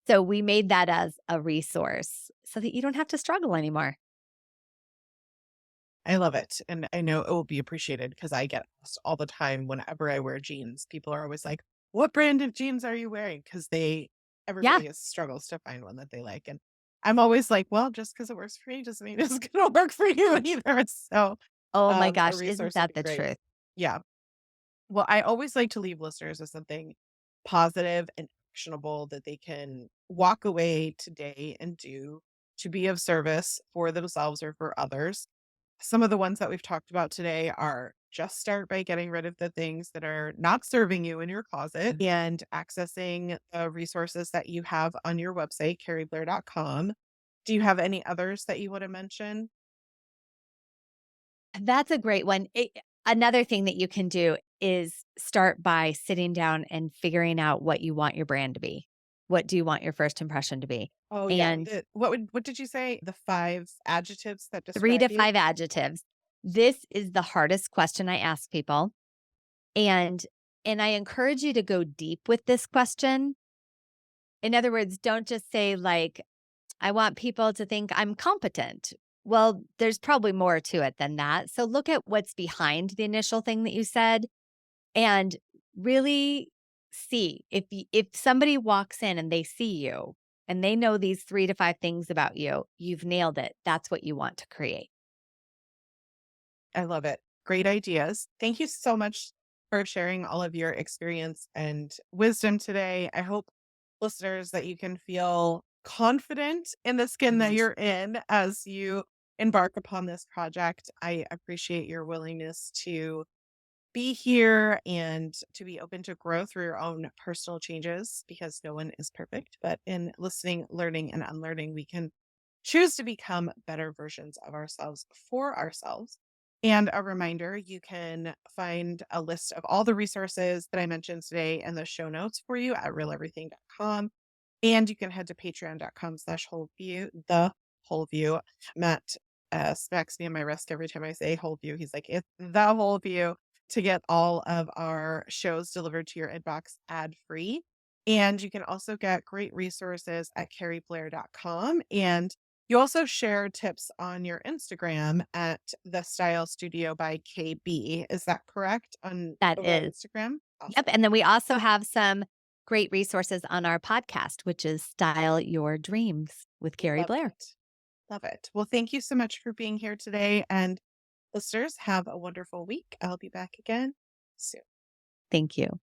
So we made that as a resource so that you don't have to struggle anymore. I love it, and I know it will be appreciated because I get asked all the time whenever I wear jeans. People are always like, "What brand of jeans are you wearing?" Because Yeah. everybody struggles to find one that they like, and I'm always like, "Well, just because it works for me doesn't mean it's gonna work for you either." So, Oh my a gosh, isn't resource would that be the great. truth? Yeah. Well, I always like to leave listeners with something positive and actionable that they can walk away today and do to be of service for themselves or for others. Some of the ones that we've talked about today are just start by getting rid of the things that are not serving you in your closet and accessing the resources that you have on your website, keriblair.com. Do you have any others that you want to mention? That's a great one. Another thing that you can do is start by sitting down and figuring out what you want your brand to be. What do you want your first impression to be? Oh yeah. And What did you say? The five adjectives that 3 describe to you? 5 adjectives. This is the hardest question I ask people, and I encourage you to go deep with this question. In other words, don't just say like, "I want people to think I'm competent." Well, there's probably more to it than that. So look at what's behind the initial thing that you said and really see if somebody walks in and they see you and they know these 3 to 5 things about you, you've nailed it. That's what you want to create. I love it. Great ideas. Thank you so much for sharing all of your experience and wisdom today. I hope listeners that you can feel confident in the skin that you're in as you embark upon this project. I appreciate your willingness to be here and to be open to grow through your own personal changes because no one is perfect. But in listening, learning, and unlearning, we can choose to become better versions of ourselves for ourselves. And a reminder, you can find a list of all the resources that I mentioned today in the show notes for you at realeverything.com. And you can head to patreon.com/whole view, the whole view. Matt smacks me on my wrist every time I say whole view. He's like, it's the whole view to get all of our shows delivered to your inbox ad free. And you can also get great resources at keriblair.com. And you also share tips on your Instagram at the Style Studio by KB. Is that correct? That Over on is. Instagram? Yep, Awesome. and then we also have some great resources on our podcast, which is Style Your Dreams with Keri Love Blair. it. Love it. Well, thank you so much for being here today. And listeners, have a wonderful week. I'll be back again soon. Thank you.